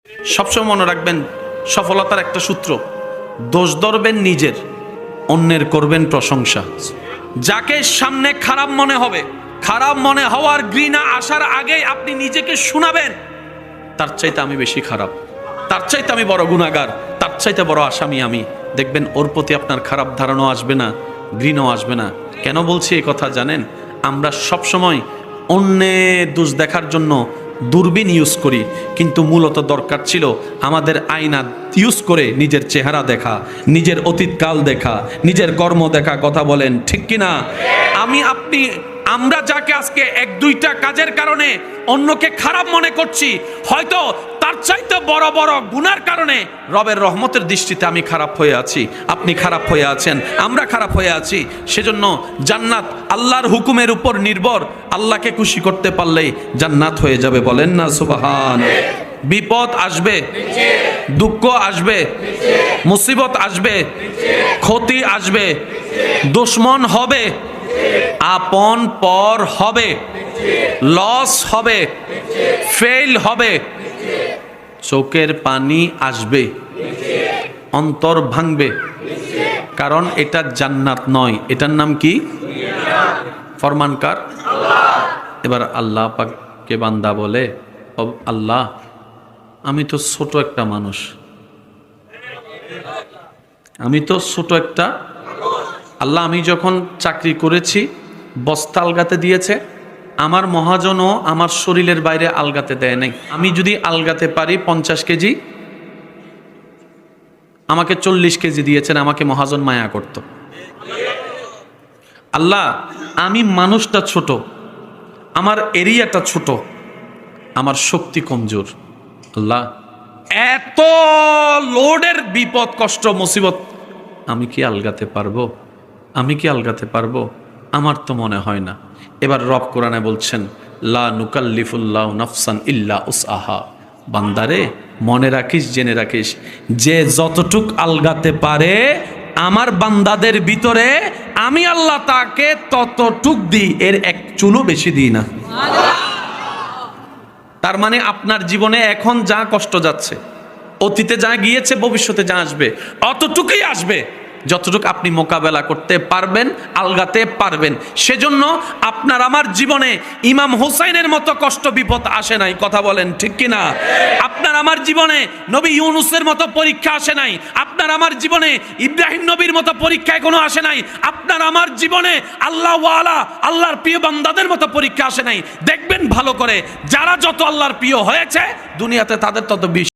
সবসময় মনে রাখবেন, সফলতার একটা সূত্র, দোষ ধরবেন নিজের, অন্যের করবেন প্রশংসা। যাকে সামনে খারাপ মনে হবে, খারাপ মনে হওয়ার ঘৃণা আসার আগেই আপনি নিজেকে শোনাবেন, তার চাইতে আমি বেশি খারাপ, তার চাইতে আমি বড় গুনাহগার, তার চাইতে বড় আসামি আমি। দেখবেন ওর প্রতি আপনার খারাপ ধারণা আসবে না, ঘৃণাও আসবে না। কেন বলছি এই কথা জানেন? আমরা সবসময় অন্যের দোষ দেখার জন্য দূরবীন ইউজ করি, কিন্তু মূলত দরকার ছিল আমাদের আয়না ইউজ করে নিজের চেহারা দেখা, নিজের অতীতকাল দেখা, নিজের কর্ম দেখা। কথা বলেন ঠিক কিনা? আমরা যাকে আজকে এক দুইটা কাজের কারণে অন্যকে খারাপ মনে করছি, হয়তো তার চাইতে বড় বড় গুনার কারণে রবের রহমতের দৃষ্টিতে আমি খারাপ হয়ে আছি, আপনি খারাপ হয়ে আছেন, আমরা খারাপ হয়ে আছি। সেজন্য জান্নাত আল্লাহর হুকুমের উপর নির্ভর। আল্লাহকে খুশি করতে পারলেই জান্নাত হয়ে যাবে। বলেন না সুবহান। বিপদ আসবে, দুঃখ আসবে, মুসিবত আসবে, ক্ষতি আসবে, দুশ্মন হবে, আপন পর হবে, লস হবে, ফেল হবে, চোখের পানি আসবে, অন্তর ভাঙবে, কারণ এটা জান্নাত নয়, এটার নাম কি? ফরমানকার এবার আল্লাহ পাককে বান্দা বলে, আল্লাহ আমি তো ছোট একটা মানুষ, আমি তো ছোট একটা আল্লাহ, আমি যখন চাকরি করেছি বস্তা আলগাতে দিয়েছে, আমার মহাজনও আমার শরীরের বাইরে আলগাতে দেয় নাই। আমি যদি আলগাতে পারি 50 কেজি, আমাকে 40 কেজি দিয়েছেন, আমাকে মহাজন মায়া করত। আল্লাহ আমি মানুষটা ছোট, আমার এরিয়াটা ছোট, আমার শক্তি কমজোর। আল্লাহ এত লোডের বিপদ কষ্ট মুসিবত আমি কি আলগাতে পারবো? আমি কি আলগাতে পারবো? আমার তো মনে হয় না। এবার রব কোরআনে বলছেন, লা নুকাল্লিফুল্লাহু নাফসান ইল্লা উসআহা। বান্দারে মনে রাখিস, জেনে রাখিস, যে যতটুক আলগাতে পারে আমার বান্দাদের ভিতরে আমি আল্লাহ তাকে ততটুক দিই, এর এক চুলও বেশি দিই না। তার মানে আপনার জীবনে এখন যা কষ্ট যাচ্ছে, অতীতে যা গিয়েছে, ভবিষ্যতে যা আসবে, অতটুকুই আসবে যতটুকু আপনি মোকাবেলা করতে পারবেন, আলগাতে পারবেন। সেজন্য আপনার আমার জীবনে ইমাম হুসাইনের মতো কষ্ট বিপদ আসে নাই। কথা বলেন ঠিক কিনা? আপনার আমার জীবনে নবী ইউনুসের মতো পরীক্ষা আসে নাই। আপনার আমার জীবনে ইব্রাহিম নবীর মতো পরীক্ষা এখনো আসে নাই। আপনার আমার জীবনে আল্লাহ ওয়ালা, আল্লাহর প্রিয় বান্দাদের মতো পরীক্ষা আসে নাই। দেখবেন ভালো করে, যারা যত আল্লাহর প্রিয় হয়েছে দুনিয়াতে তাদের তত বেশি